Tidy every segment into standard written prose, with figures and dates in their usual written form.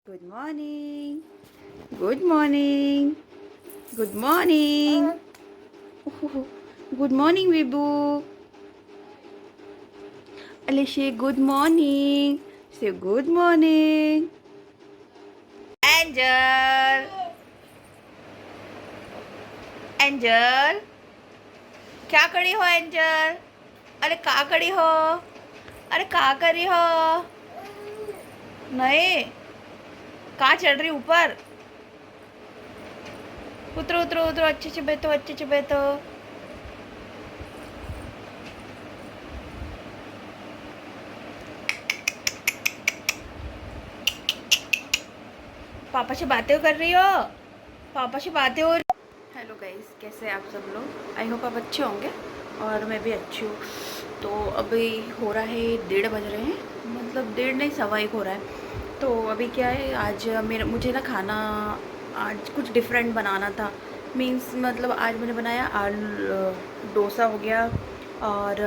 Good morning. Good morning. Good morning. Good morning, Vibu. Alicia, good morning. Say good morning. Angel. Angel. क्या करी हो angel? अरे कहाँ करी हो? अरे कहाँ करी हो? नहीं, कहाँ चढ़ रही ऊपर? उतरो उतरो उतरो, अच्छे से बैठो, अच्छे से बैठो। पापा से बातें कर रही हो? पापा से बातें हो? हेलो गाइस, कैसे हैं आप सब लोग? आई होप आप अच्छे होंगे और मैं भी अच्छी हूँ। तो अभी हो रहा है 1:30 बज रहे हैं, मतलब 1:30 नहीं, 1:15 हो रहा है। तो अभी क्या है, आज मुझे ना खाना आज कुछ डिफरेंट बनाना था। मीन्स मतलब आज मैंने बनाया आलू डोसा हो गया, और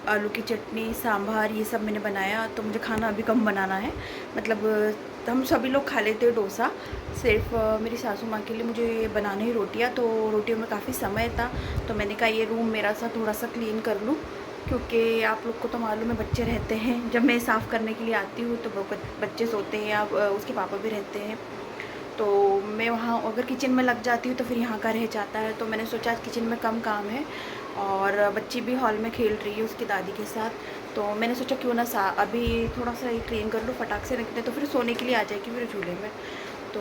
आलू की चटनी, सांभर, ये सब मैंने बनाया। तो मुझे खाना अभी कम बनाना है, मतलब हम सभी लोग खा लेते हैं डोसा। सिर्फ मेरी सासू माँ के लिए मुझे बनानी ही रोटियाँ, तो रोटियों में काफ़ी समय था। तो मैंने कहा ये रूम मेरा सा थोड़ा सा क्लीन कर लूँ, क्योंकि आप लोग को तो मालूम है बच्चे रहते हैं। जब मैं साफ़ करने के लिए आती हूँ तो बच्चे सोते हैं या उसके पापा भी रहते हैं। तो मैं वहाँ अगर किचन में लग जाती हूँ तो फिर यहाँ का रह जाता है। तो मैंने सोचा आज किचन में कम काम है, और बच्ची भी हॉल में खेल रही है उसकी दादी के साथ। तो मैंने सोचा क्यों ना अभी थोड़ा सा क्लीन कर लूँ, फटाक से रख दें, तो फिर सोने के लिए आ जाएगी फिर झूले में। तो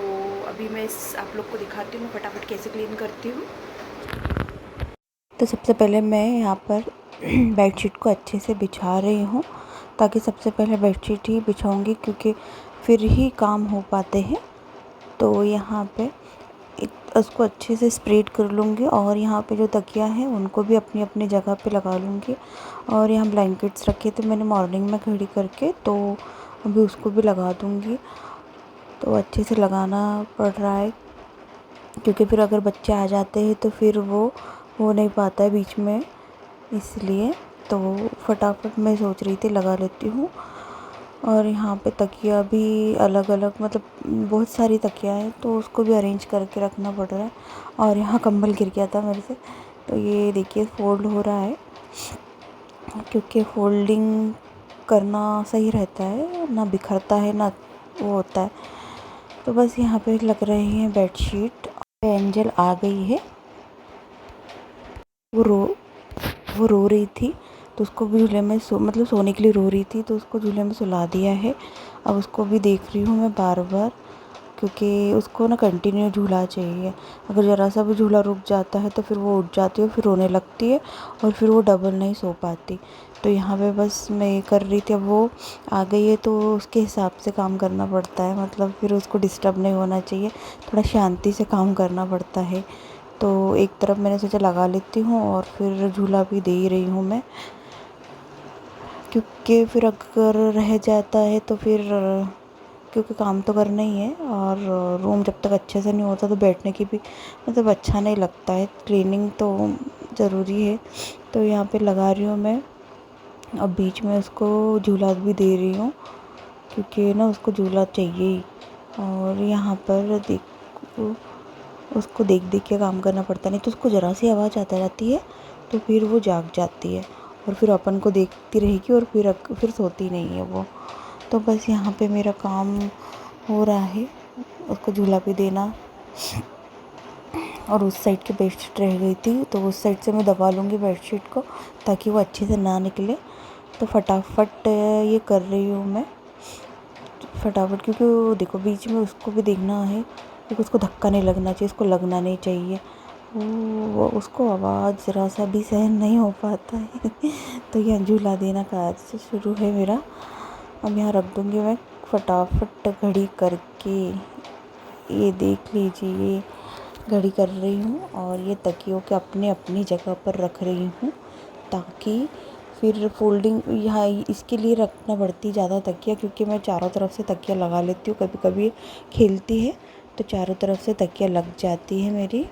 अभी मैं आप लोग को दिखाती हूँ फटाफट कैसे क्लीन करती हूँ। तो सबसे पहले मैं यहाँ पर बेडशीट को अच्छे से बिछा रही हूँ, ताकि सबसे पहले बेडशीट ही बिछाऊँगी, क्योंकि फिर ही काम हो पाते हैं। तो यहाँ पे उसको अच्छे से स्प्रेड कर लूँगी, और यहाँ पे जो तकिया है उनको भी अपनी अपनी जगह पे लगा लूँगी। और यहाँ ब्लैंकेट्स रखे थे मैंने मॉर्निंग में खड़ी करके, तो अभी उसको भी लगा दूँगी। तो अच्छे से लगाना पड़ रहा है, क्योंकि फिर अगर बच्चे आ जाते हैं तो फिर वो हो नहीं पाता है बीच में, इसलिए। तो फटाफट मैं सोच रही थी लगा लेती हूँ। और यहाँ पे तकिया भी अलग अलग, मतलब बहुत सारी तकिया है, तो उसको भी अरेंज करके रखना पड़ रहा है। और यहाँ कंबल गिर गया था मेरे से, तो ये देखिए फोल्ड हो रहा है, क्योंकि फोल्डिंग करना सही रहता है, ना बिखरता है ना वो होता है। तो बस यहाँ पे लग रहे हैं बेडशीट। एंजल आ गई है, वो रो वो रो रही थी, तो उसको भी झूले में मतलब सोने के लिए रो रही थी, तो उसको झूले में सुला दिया है। अब उसको भी देख रही हूँ मैं बार बार, क्योंकि उसको ना कंटिन्यू झूला चाहिए। अगर ज़रा सा भी झूला रुक जाता है तो फिर वो उठ जाती है, फिर रोने लगती है, और फिर वो डबल नहीं सो पाती। तो यहाँ पे बस मैं कर रही थी। अब वो आ गई है तो उसके हिसाब से काम करना पड़ता है, मतलब फिर उसको डिस्टर्ब नहीं होना चाहिए, थोड़ा शांति से काम करना पड़ता है। तो एक तरफ मैंने सोचा लगा लेती हूँ, और फिर झूला भी दे ही रही हूँ मैं, क्योंकि फिर अगर रह जाता है तो फिर, क्योंकि काम तो करना ही है, और रूम जब तक अच्छे से नहीं होता तो बैठने की भी मतलब अच्छा नहीं लगता है। क्लीनिंग तो ज़रूरी है। तो यहाँ पे लगा रही हूँ मैं, अब बीच में उसको झूला भी दे रही हूँ, क्योंकि ना उसको झूला चाहिए ही। और यहाँ पर देखो, उसको देख देख के काम करना पड़ता, नहीं तो उसको ज़रा सी आवाज़ आता जाती है तो फिर वो जाग जाती है, और फिर अपन को देखती रहेगी, और फिर सोती नहीं है वो। तो बस यहाँ पे मेरा काम हो रहा है, उसको झूला भी देना। और उस साइड की बेडशीट रह गई थी, तो उस साइड से मैं दबा लूँगी बेडशीट को, ताकि वो अच्छे से ना निकले। तो फटाफट ये कर रही हूँ मैं, फटाफट, क्योंकि वो देखो बीच में उसको भी देखना है, क्योंकि उसको धक्का नहीं लगना चाहिए, उसको लगना नहीं चाहिए। वो उसको आवाज़ ज़रा सा भी सहन नहीं हो पाता है। तो यहाँ झूला देना कार्य शुरू है मेरा। अब यहाँ रख दूँगी मैं फटाफट घड़ी करके। ये देख लीजिए, घड़ी कर रही हूँ, और ये तकियों के अपने अपनी जगह पर रख रही हूँ, ताकि फिर फोल्डिंग यहाँ इसके लिए रखना पड़ती ज़्यादा तकिया, क्योंकि मैं चारों तरफ से तकिया लगा लेती हूँ। कभी कभी खेलती है तो चारों तरफ से तकिया लग जाती है मेरी।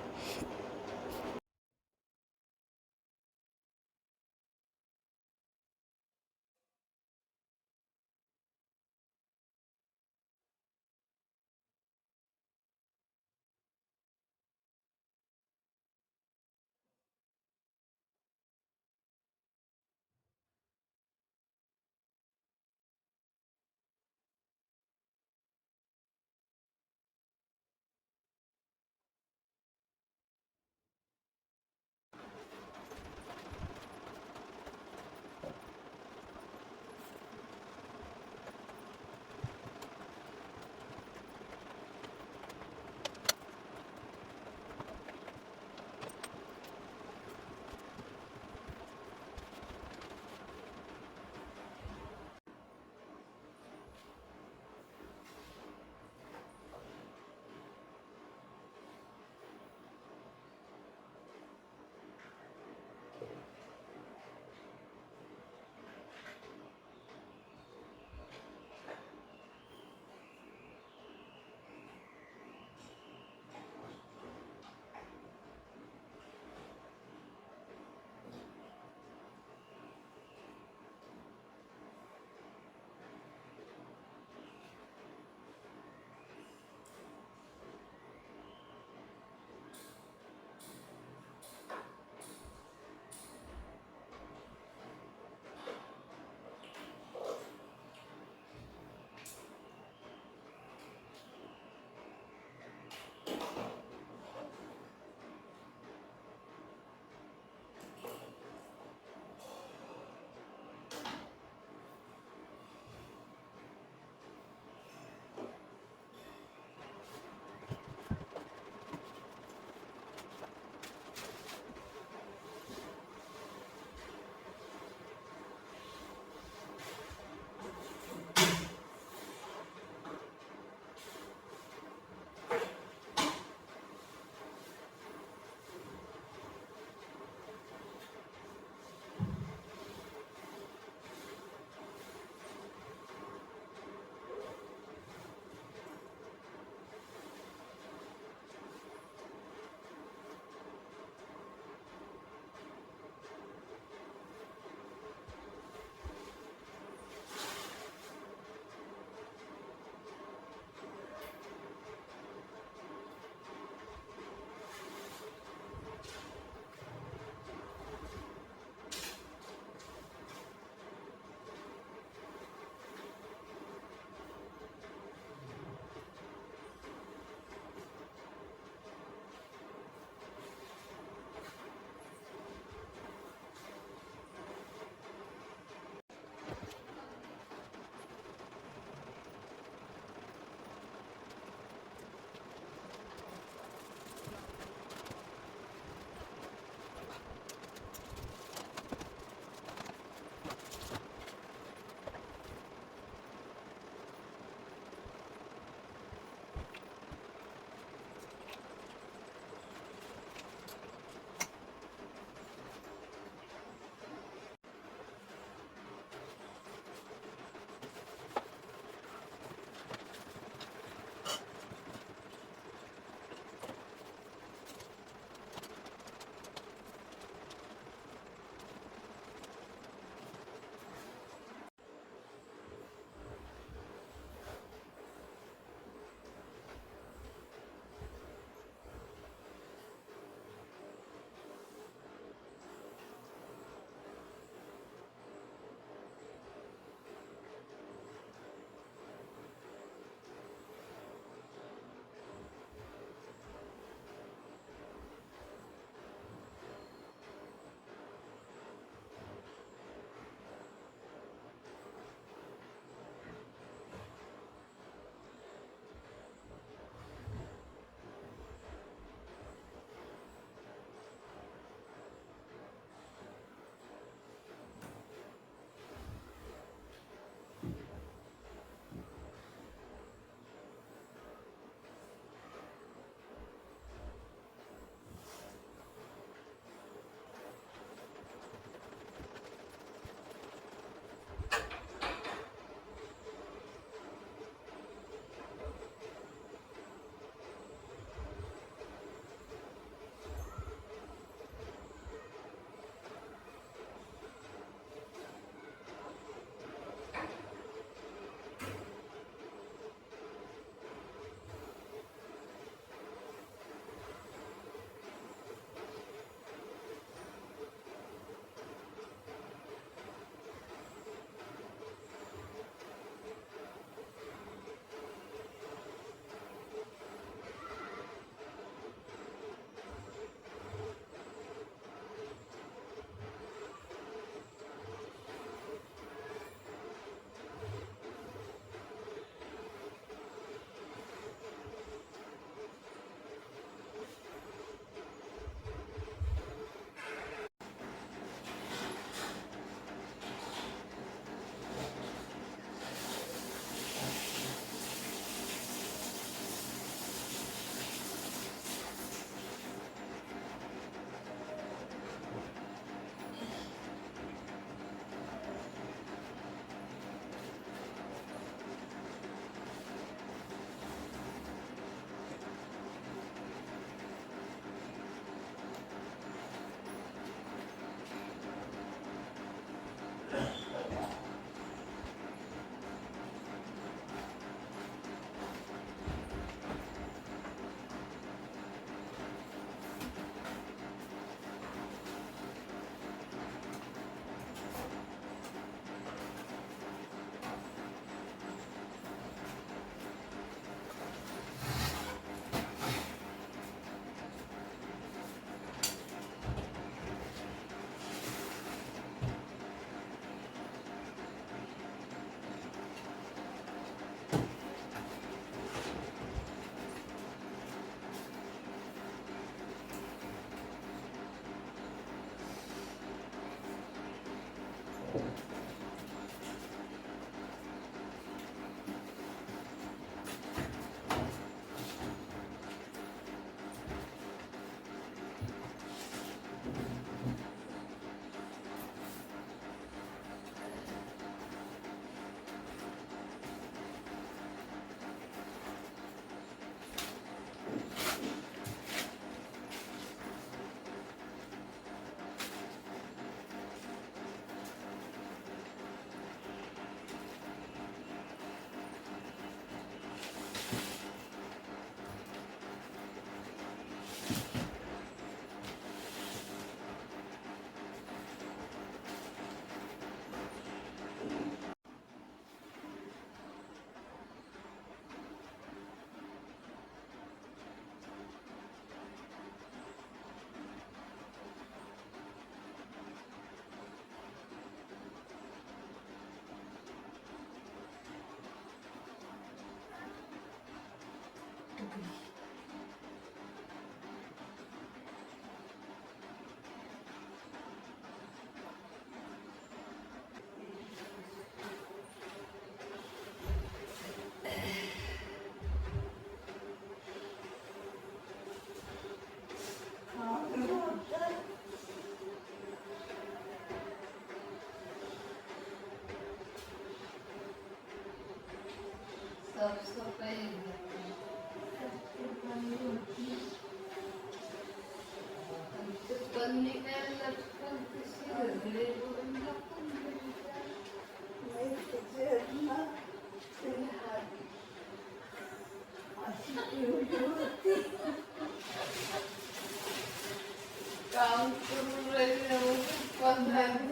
काम करू रही हूँ 15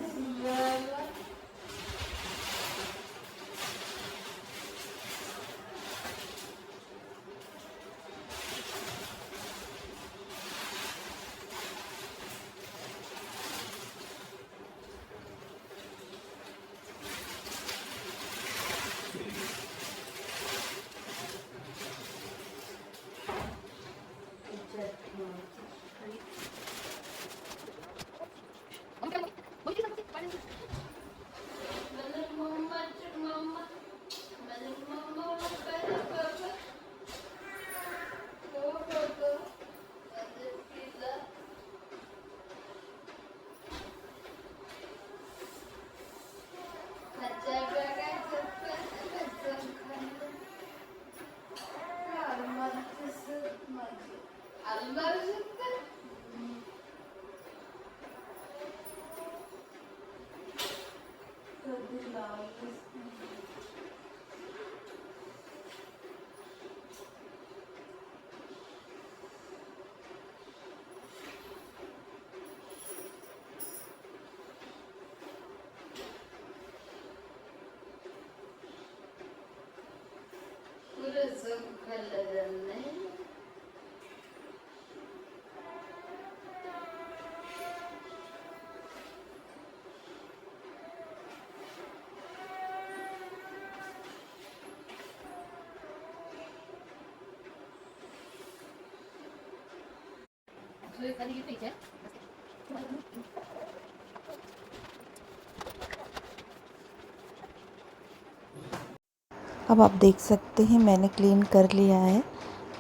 अब आप देख सकते हैं मैंने क्लीन कर लिया है,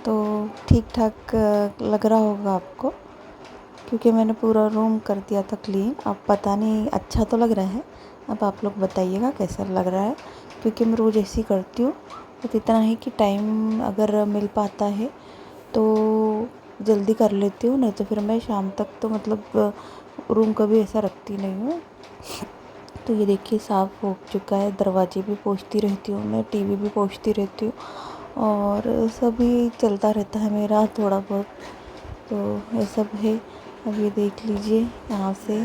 तो ठीक ठाक लग रहा होगा आपको, क्योंकि मैंने पूरा रूम कर दिया था क्लीन। अब पता नहीं, अच्छा तो लग रहा है। अब आप लोग बताइएगा कैसा लग रहा है, क्योंकि मैं रोज़ ऐसी करती हूँ। बस इतना है कि टाइम अगर मिल पाता है तो जल्दी कर लेती हूँ, नहीं तो फिर मैं शाम तक तो मतलब रूम कभी ऐसा रखती नहीं हूँ। तो ये देखिए साफ़ हो चुका है। दरवाजे भी पोंछती रहती हूँ मैं, टीवी भी पोंछती रहती हूँ, और सभी चलता रहता है मेरा थोड़ा बहुत, तो ये सब है। अब ये देख लीजिए, यहाँ से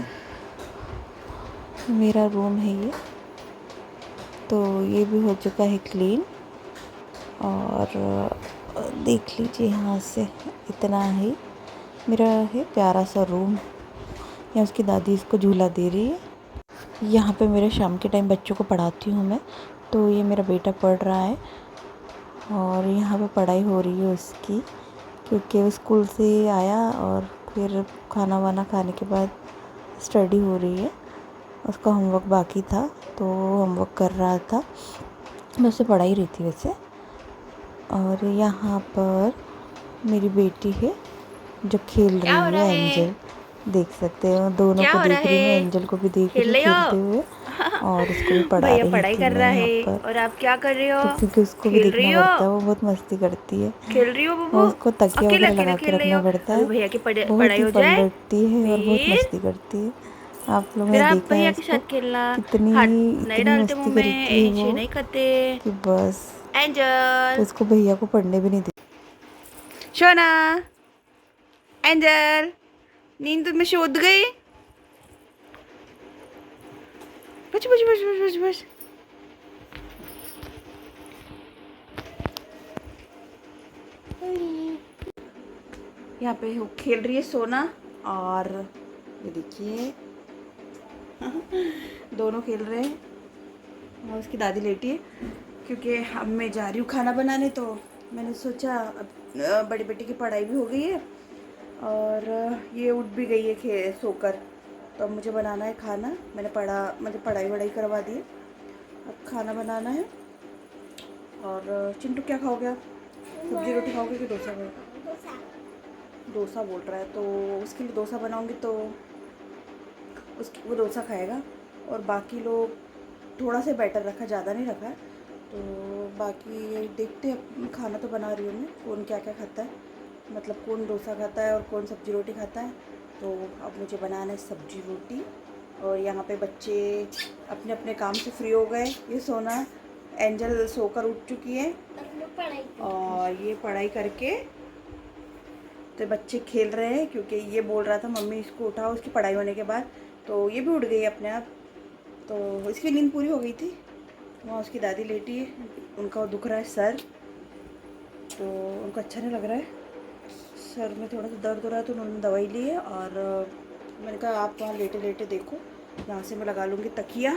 मेरा रूम है ये, तो ये भी हो चुका है क्लीन। और देख लीजिए यहाँ से, इतना ही मेरा है प्यारा सा रूम। यहाँ उसकी दादी इसको झूला दे रही है। यहाँ पे मेरे शाम के टाइम बच्चों को पढ़ाती हूँ मैं, तो ये मेरा बेटा पढ़ रहा है और यहाँ पे पढ़ाई हो रही है उसकी, क्योंकि वो स्कूल से आया और फिर खाना वाना खाने के बाद स्टडी हो रही है। उसका होमवर्क बाकी था तो होमवर्क कर रहा था, मैं उसे पढ़ा ही रही थी वैसे। और यहाँ पर मेरी बेटी है जो खेल रही है, एंजल। देख सकते हो दोनों को देख रही हूँ, एंजल को भी देख रही हूँ खेलते हुए, और उसको भी पढ़ा भैया रही पढ़ाई थी कर मैं रहा यहाँ है। पर। और आप क्या कर रहे हो? तो क्योंकि उसको भी खेल रही देखना हो? पड़ता है, वो बहुत मस्ती करती है, खेल रही हो और बब्बू? उसको तकिया अकेले वगैरह अकेले लगा के खेल रही रखना हो? पड़ता अभी है। भैया की बहुत पढ़ाई ही हो जाए पलटती है और बहुत फिर मस्ती करती है। आप लोगों फिर ने आप देखा है भैया के उसको, साथ खेलना। कितनी हाथ नहीं इतनी डालते मुंह मस्ती में, करती है नीचे वो नहीं खाते। कि बस। तो एंजल, उसको भैया को पढ़ने भी नहीं दे। सोना, एंजल, नींद में सोध गई? बस बस बस बस बस बस। यहाँ पे वो खेल रही है सोना, और ये देखिए दोनों खेल रहे हैं। और उसकी दादी लेटी है, क्योंकि अब मैं जा रही हूँ खाना बनाने, तो मैंने सोचा अब बड़ी बेटी की पढ़ाई भी हो गई है और ये उठ भी गई है सोकर। तो अब मुझे बनाना है खाना। मैंने पढ़ाई वढ़ाई करवा दी है, अब खाना बनाना है। और चिंटू क्या खाओगे आप? सब्जी रोटी खाओगे कि डोसा खाओगे? डोसा बोल रहा है, तो उसके लिए डोसा बनाऊंगी तो वो डोसा खाएगा। और बाकी लोग थोड़ा सा बैटर रखा, ज़्यादा नहीं रखा है। तो बाकी देखते हैं, खाना तो बना रही हूँ मैं, कौन क्या क्या खाता है, मतलब कौन डोसा खाता है और कौन सब्जी रोटी खाता है। तो अब मुझे बनाना है सब्जी रोटी। और यहाँ पे बच्चे अपने अपने काम से फ्री हो गए। ये सोना एंजल सोकर उठ चुकी है और ये पढ़ाई करके तो बच्चे खेल रहे हैं, क्योंकि ये बोल रहा था मम्मी इसको उठाओ उसकी पढ़ाई होने के बाद। तो ये भी उठ गई अपने आप, तो इसकी नींद पूरी हो गई थी। वहाँ उसकी दादी लेटी है, उनका दुख रहा है सर, तो उनको अच्छा नहीं लग रहा है, सर में थोड़ा सा दर्द हो रहा है। तो उन्होंने दवाई ली है और मैंने कहा आप वहाँ लेटे लेटे देखो, यहाँ से मैं लगा लूँगी तकिया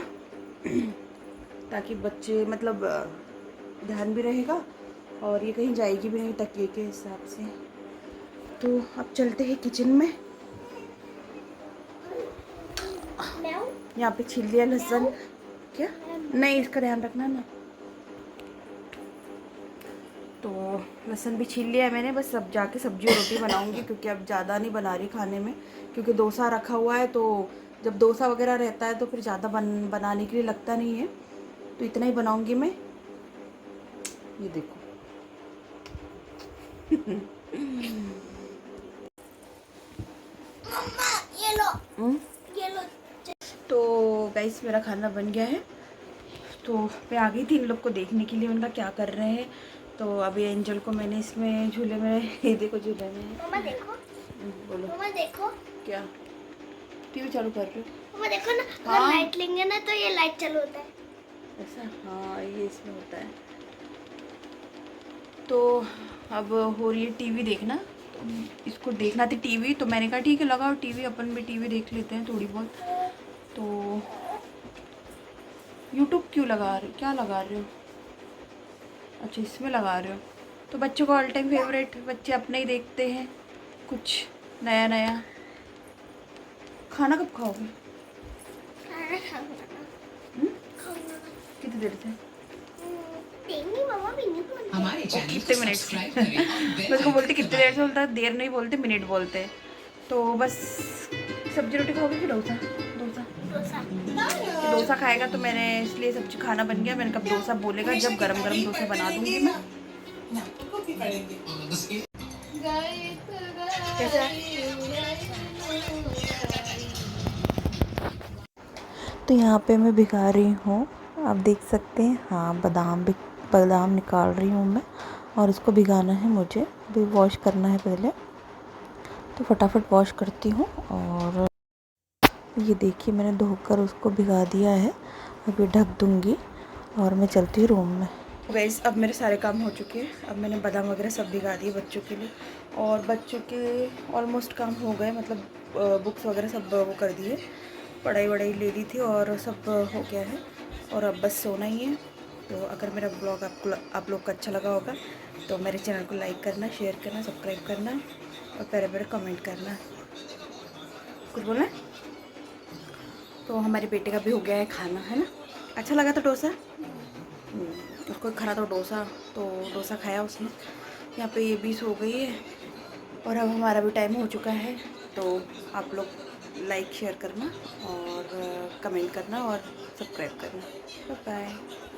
ताकि बच्चे मतलब ध्यान भी रहेगा और ये कहीं जाएगी भी नहीं तकिए के हिसाब से। तो अब चलते हैं किचन में। यहाँ पे छील लिया लहसुन। क्या? नहीं, इसका ध्यान रखना ना। तो लहसुन भी छील लिया है मैंने, बस अब जाके सब्जी और रोटी बनाऊंगी, क्योंकि अब ज़्यादा नहीं बना रही खाने में, क्योंकि डोसा रखा हुआ है। तो जब डोसा वगैरह रहता है तो फिर ज़्यादा बनाने के लिए लगता नहीं है, तो इतना ही बनाऊंगी मैं। ये देखो ये लो। तो गाइस मेरा खाना बन गया है। तो मैं आ गई थी इन लोग को देखने के लिए, उनका क्या कर रहे हैं। तो अभी एंजल को मैंने इसमें झूले में ये देखो झूले में। मम्मा देखो। बोलो। मम्मा देखो। क्या? टीवी चालू कर रही हो? मम्मा देखो ना, अगर हाँ? लाइट लेंगे ना तो ये लाइट चालू होता है ऐसा। हाँ, ये इसमें होता है। तो अब हो रही है टीवी देखना, तो इसको देखना थी टीवी, तो मैंने कहा ठीक है लगाओ टीवी, अपन भी टीवी देख लेते हैं थोड़ी बहुत। तो यूट्यूब क्यों लगा रहे, क्या लगा रहे हो? अच्छा, इसमें लगा रहे हो। तो बच्चों का ऑल टाइम फेवरेट, बच्चे अपने ही देखते हैं कुछ नया नया। खाना कब खाओगे? कितनी देर से? कितने मिनट से? बस को बोलते कितने देर से बोलता है, देर नहीं बोलते, मिनट बोलते हैं। तो बस सब्जी रोटी खाओगे कि डोसा? डोसा डोसा खाएगा, तो मैंने इसलिए सब्जी खाना बन गया। मैंने कब डोसा बोलेगा जब गरम गरम डोसा बना दूंगी मैं। तो यहाँ पे मैं भिगा रही हूँ, आप देख सकते हैं। हाँ, बादाम निकाल रही हूँ मैं, और इसको भिगाना है मुझे, अभी वॉश करना है पहले। तो फटाफट वॉश करती हूँ। और ये देखिए मैंने धोकर उसको भिगा दिया है, अभी ढक दूँगी और मैं चलती हूँ रूम में। गाइस अब मेरे सारे काम हो चुके हैं। अब मैंने बादाम वगैरह सब भिगा दिए बच्चों के लिए, और बच्चों के ऑलमोस्ट काम हो गए, मतलब बुक्स वगैरह सब वो कर दिए, पढ़ाई वढ़ाई ले ली थी और सब हो गया है। और अब बस सोना ही है। तो अगर मेरा ब्लॉग आप लोग को अच्छा लगा होगा तो मेरे चैनल को लाइक करना, शेयर करना, सब्सक्राइब करना और प्यारे प्यारे कमेंट करना। कुछ बोलना है? तो हमारे बेटे का भी हो गया है खाना, है ना? अच्छा लगा था डोसा? उसको खाना था डोसा, तो डोसा खाया उसने। यहाँ पे ये 20 हो गई है और अब हमारा भी टाइम हो चुका है। तो आप लोग लाइक शेयर करना और कमेंट करना और सब्सक्राइब करना। Bye bye.